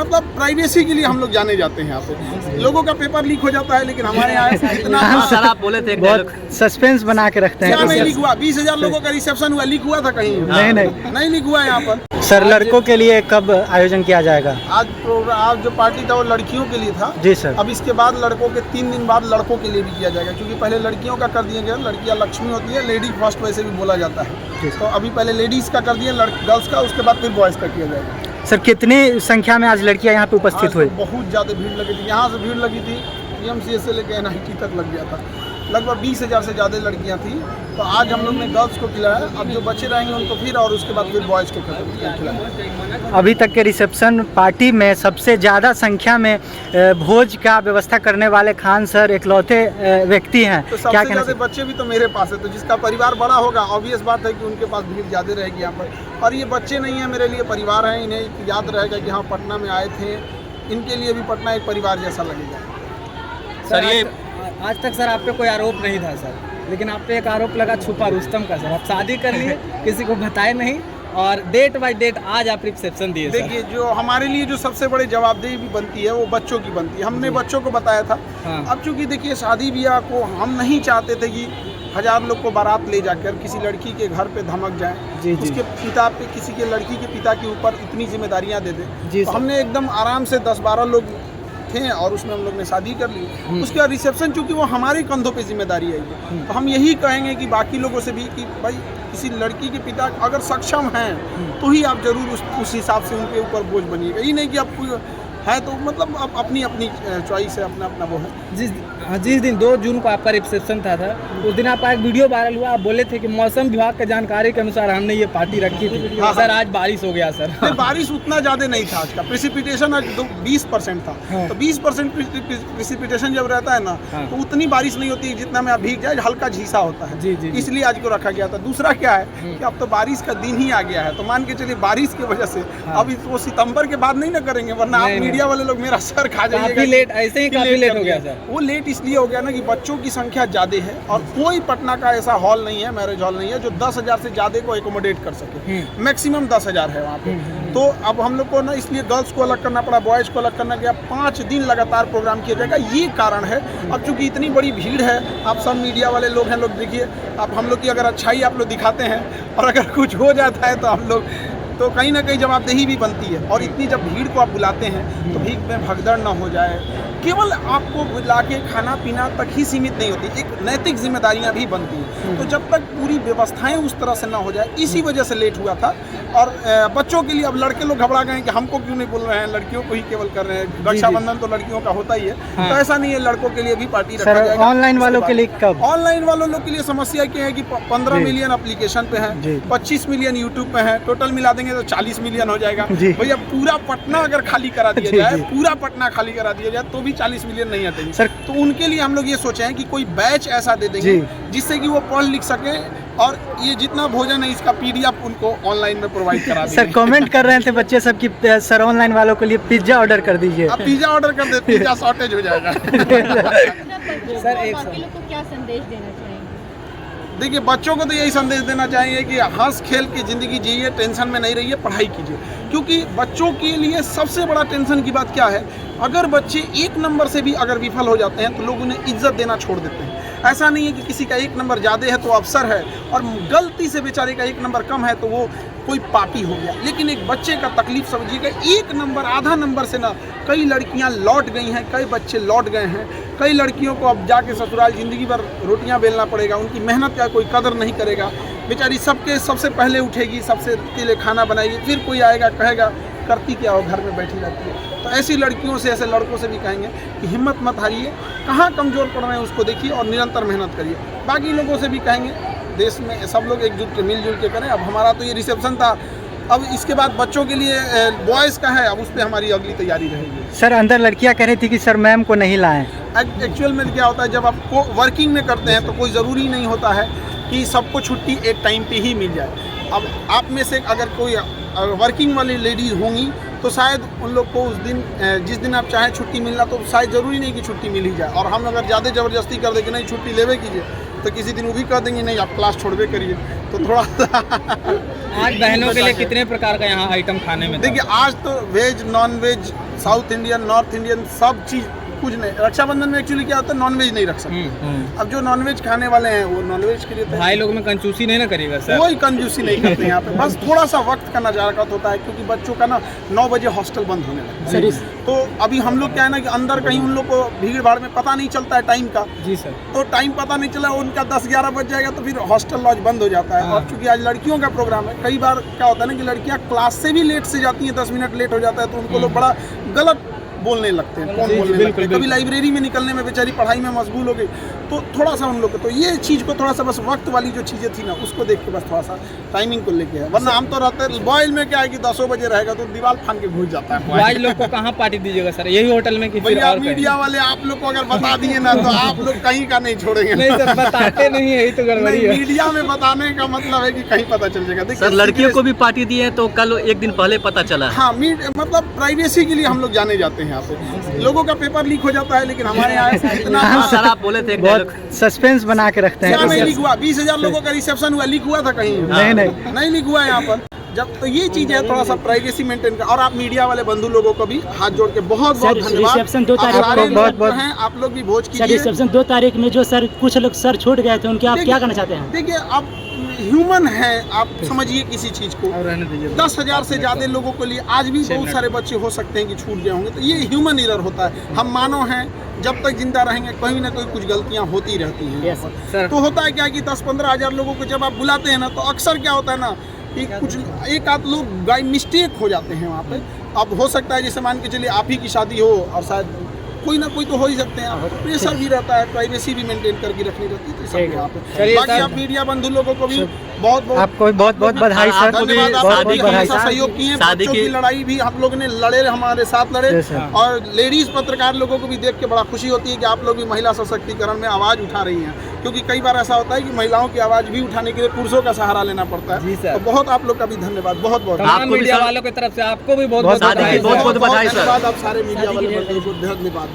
मतलब प्राइवेसी के लिए हम लोग जाने जाते हैं यहाँ पे। लोगों का पेपर लीक हो जाता है, लेकिन हमारे यहाँ इतना सर आप बोले थे बहुत सस्पेंस बना के रखते हैं। क्या नहीं लीक हुआ? 20,000 लोगों का रिसेप्शन हुआ, लीक हुआ था कहीं? नहीं लीक हुआ यहाँ पर। सर लड़कों के लिए कब आयोजन किया जाएगा? आज जो पार्टी था वो लड़कियों के लिए था जी सर। अब इसके बाद लड़कों के 3 दिन बाद लड़कों के लिए भी किया जाएगा, क्योंकि पहले लड़कियों का कर दिया गया। लड़कियां लक्ष्मी होती है, लेडी फर्स्ट वैसे भी बोला जाता है, तो अभी पहले लेडीज का कर दिया, गर्ल्स का, उसके बाद फिर बॉयज का किया जाएगा। सर कितनी संख्या में आज लड़कियां यहाँ पे उपस्थित हुई? बहुत ज़्यादा भीड़ लगी थी, यहाँ से भीड़ लगी थी PMCH से लेकर NIT तक लग गया था। लगभग 20,000 से ज़्यादा लड़कियाँ थी। तो आज हम लोग ने गर्ल्स को खिलाया, अब जो बच्चे रहेंगे उनको फिर, और उसके बाद फिर बॉयज़ को खिलाया। अभी तक के रिसेप्शन पार्टी में सबसे ज़्यादा संख्या में भोज का व्यवस्था करने वाले खान सर इकलौते व्यक्ति हैं। तो सबसे ज़्यादा बच्चे भी तो मेरे पास है, तो जिसका परिवार बड़ा होगा ऑब्वियस बात है कि उनके पास भीड़ ज़्यादा रहेगी यहाँ पर। और ये बच्चे नहीं है, मेरे लिए परिवार है। इन्हें याद रहेगा कि हाँ पटना में आए थे, इनके लिए भी पटना एक परिवार जैसा लगेगा। सर ये आज तक सर आप पे कोई आरोप नहीं था सर, लेकिन आप पे एक आरोप लगा छुपा रुस्तम का। सर आप शादी कर लिए, किसी को बताए नहीं, और डेट बाय डेट आज आप रिसेप्शन दिए। देखिए, जो हमारे लिए जो सबसे बड़ी जवाबदेही भी बनती है वो बच्चों की बनती है। हमने बच्चों को बताया था। अब चूंकि देखिए शादी ब्याह को हम नहीं चाहते थे कि 1000 लोग को बारात ले जाकर किसी लड़की के घर पे धमक जाए, उसके पिता पे, किसी के लड़की के पिता के ऊपर इतनी जिम्मेदारियां दे दे। तो हमने एकदम आराम से 10-12 लोग थे और उसमें हम लोग ने शादी कर ली। उसके बाद रिसेप्शन, चूंकि वो हमारे कंधों पे जिम्मेदारी है, तो हम यही कहेंगे कि बाकी लोगों से भी कि भाई किसी लड़की के पिता अगर सक्षम हैं तो ही आप जरूर उस हिसाब से उनके ऊपर बोझ बनिएगा। ये नहीं कि आप है तो मतलब अब अपनी चॉइस है, अपना वो है। जिस दिन 2 जून को आपका रिसेप्शन था उस दिन आपका एक वीडियो वायरल हुआ। आप बोले थे कि मौसम विभाग की जानकारी के अनुसार हमने ये पार्टी रखी थी। सर आज बारिश हो गया सर। नहीं, बारिश उतना ज़्यादा नहीं था। आज का प्रेसिपिटेशन आज 20% था। तो 20% प्रेसिपिटेशन जब रहता है ना, तो उतनी बारिश नहीं होती जितना में आप भीग जाए, हल्का झीसा होता है। इसलिए आज को रखा गया था। दूसरा क्या है कि अब तो बारिश का दिन ही आ गया है, तो मान के चलिए बारिश की वजह से अब वो सितंबर के बाद नहीं ना करेंगे, वरना आप मीडिया वाले लोग मेरा सर खा जाइएगा। काफी लेट, ऐसे ही काफी लेट हो गया सर। वो लेट इसलिए हो गया ना कि बच्चों की संख्या ज़्यादा है और कोई पटना का ऐसा हॉल नहीं है, मैरिज हॉल नहीं है जो 10,000 से ज़्यादा को एकोमोडेट कर सके। मैक्सिमम 10,000 है वहाँ पे। तो अब हम लोग को ना इसलिए गर्ल्स को अलग करना पड़ा, बॉयज़ को अलग करना गया। 5 दिन लगातार प्रोग्राम किया जाएगा, ये कारण है। अब चूंकि इतनी बड़ी भीड़ है, आप सब मीडिया वाले लोग हैं, लोग देखिए, आप हम लोग की अगर अच्छाई आप लोग दिखाते हैं और अगर कुछ हो जाता है तो हम लोग तो कहीं ना कहीं जवाबदेही भी बनती है। और इतनी जब भीड़ को आप बुलाते हैं तो भीड़ में भगदड़ ना हो जाए। केवल आपको बुला के खाना पीना तक ही सीमित नहीं होती, एक नैतिक जिम्मेदारियां भी बनती हैं। तो जब तक पूरी व्यवस्थाएं उस तरह से ना हो जाए, इसी वजह से लेट हुआ था। और बच्चों के लिए अब लड़के लोग घबरा गए कि हमको क्यों नहीं बोल रहे हैं, लड़कियों को ही केवल कर रहे हैं। रक्षाबंधन तो लड़कियों का होता ही है, तो ऐसा नहीं है, लड़कों के लिए भी पार्टी रखा जाएगा। ऑनलाइन वालों के लिए कब? ऑनलाइन वालों लोग के लिए समस्या क्या है कि 15 मिलियन एप्लीकेशन पे है, 25 मिलियन यूट्यूब पे है, टोटल मिला देंगे तो 40 मिलियन हो जाएगा। भैया पूरा पटना अगर खाली करा दिया जाए, पूरा पटना खाली करा दिया जाए तो भी 40 मिलियन नहीं आते सर। तो उनके लिए हम लोग ये सोचे हैं कि कोई बैच ऐसा दे देंगे जिससे कि वो पढ़ लिख सके, और ये जितना भोजन है इसका PDF उनको ऑनलाइन में प्रोवाइड करा देंगे। सर कमेंट कर रहे थे बच्चे सब कि सर ऑनलाइन वालों के लिए पिज्जा ऑर्डर कर दीजिए। अब पिज्जा ऑर्डर कर दे, पिज्जा शॉर्टेज हो जाएगा। सर एक बाकी लोग को क्या संदेश देना चाहेंगे? देखिए, बच्चों को तो यही संदेश देना चाहिए कि हंस खेल के ज़िंदगी जिए, टेंशन में नहीं रहिए, पढ़ाई कीजिए। क्योंकि बच्चों के लिए सबसे बड़ा टेंशन की बात क्या है, अगर बच्चे 1 नंबर से भी अगर विफल हो जाते हैं तो लोग उन्हें इज्जत देना छोड़ देते हैं। ऐसा नहीं है कि किसी का 1 नंबर ज़्यादा है तो अफसर है, और गलती से बेचारे का 1 नंबर कम है तो वो कोई पापी हो गया। लेकिन एक बच्चे का तकलीफ समझिएगा, 1 नंबर, आधा नंबर से ना कई लड़कियां लौट गई हैं, कई बच्चे लौट गए हैं। कई लड़कियों को अब जाके ससुराल ज़िंदगी भर रोटियां बेलना पड़ेगा, उनकी मेहनत का कोई कदर नहीं करेगा। बेचारी सबसे पहले उठेगी, सबसे के लिए खाना बनाएगी, फिर कोई आएगा कहेगा करती क्या हो, घर में बैठी रहती है। तो ऐसी लड़कियों से, ऐसे लड़कों से भी कहेंगे कि हिम्मत मत हारिए, कहाँ कमज़ोर पड़ रहे हैं उसको देखिए और निरंतर मेहनत करिए। बाकी लोगों से भी कहेंगे, देश में सब लोग एकजुट मिलजुल के करें। अब हमारा तो ये रिसेप्शन था, अब इसके बाद बच्चों के लिए बॉयज़ का है, अब उस पर हमारी अगली तैयारी रहेगी। सर अंदर लड़कियां कह रही थी कि सर मैम को नहीं लाएं। एक्चुअल में क्या होता है, जब आप वर्किंग में करते हैं तो कोई ज़रूरी नहीं होता है कि सबको छुट्टी एक टाइम पे ही मिल जाए। अब आप में से अगर कोई वर्किंग वाली लेडीज़ होंगी तो शायद उन लोग को उस दिन, जिस दिन आप चाहें छुट्टी मिलना, तो शायद ज़रूरी नहीं कि छुट्टी मिल ही जाए। और हम अगर ज़्यादा ज़बरदस्ती कर दें कि नहीं छुट्टी लेवे कीजिए, तो किसी दिन वो भी कह देंगे नहीं आप क्लास छोड़वे करिए, तो थोड़ा आज बहनों के लिए कितने प्रकार का यहाँ आइटम खाने में? देखिए, आज तो veg non veg South Indian, North Indian, सब चीज़ कुछ नहीं। रक्षाबंधन में एक्चुअली क्या होता है, नॉनवेज नहीं रख सकते। अब जो नॉनवेज खाने वाले हैं वो नॉनवेज के लिए भाई लोग में कंजूसी नहीं ना करिएगा सर। कोई कंजूसी नहीं करते यहाँ पे, बस थोड़ा सा वक्त का नजारत होता है, क्योंकि बच्चों का ना 9 बजे हॉस्टल बंद होने लगता है। तो अभी हम लोग क्या है ना कि अंदर कहीं उन लोग को भीड़ भाड़ में पता नहीं चलता है टाइम का। जी सर। तो टाइम पता नहीं चला, उनका 10-11 बज जाएगा तो फिर हॉस्टल लॉज बंद हो जाता है। और चूंकि आज लड़कियों का प्रोग्राम है, कई बार क्या होता है ना कि लड़कियां क्लास से भी लेट से जाती हैं, 10 मिनट लेट हो जाता है तो उनको लोग बड़ा गलत बोलने लगते हैं, कौन बोलने लगते हैं। कभी लाइब्रेरी में निकलने में बेचारी पढ़ाई में मशगूल हो गई, तो थोड़ा सा उन लोग को तो ये चीज़ को थोड़ा सा बस वक्त वाली जो चीज़ें थी ना उसको देख के बस थोड़ा सा टाइमिंग को लेके है। वरना हम तो रहते बॉयल में क्या है कि 10 बजे रहेगा तो दीवार फान के घुस जाता है। भाई लोग को कहाँ पार्टी दीजिएगा सर, यही होटल में कि फिर भैया और कहीं? मीडिया वाले आप लोग को अगर बता दिए ना तो आप लोग कहीं का नहीं छोड़ेंगे। नहीं सर, बताते नहीं है, यही तो गड़बड़ी नहीं, है। मीडिया में बताने का मतलब है कि कहीं पता चल जाएगा। देखिए, सर लड़कियों को भी पार्टी दी है तो कल एक दिन पहले पता चला। हाँ, मतलब प्राइवेसी के लिए हम लोग जाने जाते हैं यहाँ पे। लोगों का पेपर लीक हो जाता है, लेकिन हमारे यहाँ इतना सर आप बोले थे एक बहुत dialogue। सस्पेंस बना के रखते क्या नहीं हैं। लीक हुआ? 20,000 लोगों का रिसेप्शन हुआ, लीक हुआ था कहीं? नहीं लीक हुआ है यहाँ पर। जब तो ये चीज है, थोड़ा सा प्राइवेसी मेंटेन कर। और आप मीडिया वाले बंधु लोगों को भी हाथ जोड़ के बहुत बहुत धन्यवाद। रिसेप्शन 2 तारीख आप सारे को बहुत- लोग हैं, आप लोग भी भोज सर कीजिए। रिसेप्शन 2 तारीख में जो सर कुछ लोग सर छूट गए थे उनके आप क्या करना चाहते हैं? देखिए, आप ह्यूमन है, आप समझिए किसी चीज को। 10,000 से ज्यादा लोगों के लिए आज भी बहुत सारे बच्चे हो सकते हैं कि छूट गए होंगे, तो ये ह्यूमन एरर होता है। हम मानव हैं, जब तक जिंदा रहेंगे कहीं ना कोई कुछ गलतियां होती रहती हैं। सर। तो होता है क्या कि 10-15 हज़ार लोगों को जब आप बुलाते हैं ना, तो अक्सर क्या होता है ना कि कुछ एक आध लोग बाई मिस्टेक हो जाते हैं वहाँ पे। अब हो सकता है जैसे मान के चलिए आप ही की शादी हो और शायद कोई ना कोई तो हो ही सकते हैं। प्रेशर भी रहता है, प्राइवेसी भी मेंटेन करके रखनी रहती है, तो सब यहाँ पे। चलिए बाकी सर। आप मीडिया बंधु लोगों को भी बहुत बहुत आपको बहुत बहुत बधाई सर। आपको भी धन्यवाद। आप बहुत सभी बहुत बधाई हमेशा सर। सहयोग किए। शादी बच्चों की- की लड़ाई भी हम लोग ने लड़े, हमारे साथ लड़े। Yes, sir. और लेडीज पत्रकार लोगों को भी देख के बड़ा खुशी होती है कि आप लोग भी महिला सशक्तिकरण में आवाज उठा रही हैं, क्योंकि कई बार ऐसा होता है कि महिलाओं की आवाज भी उठाने के लिए पुरुषों का सहारा लेना पड़ता जी, है। सर। तो बहुत आप लोग का भी धन्यवाद, बहुत बहुत तमाम आपको भी मीडिया सर- वालों की तरफ से आपको भी बहुत बहुत बहुत शादी की बधाई। बहुत बहुत बधाई सर। धन्यवाद। आप सारे मीडिया वाले बंधुओं को धन्यवाद।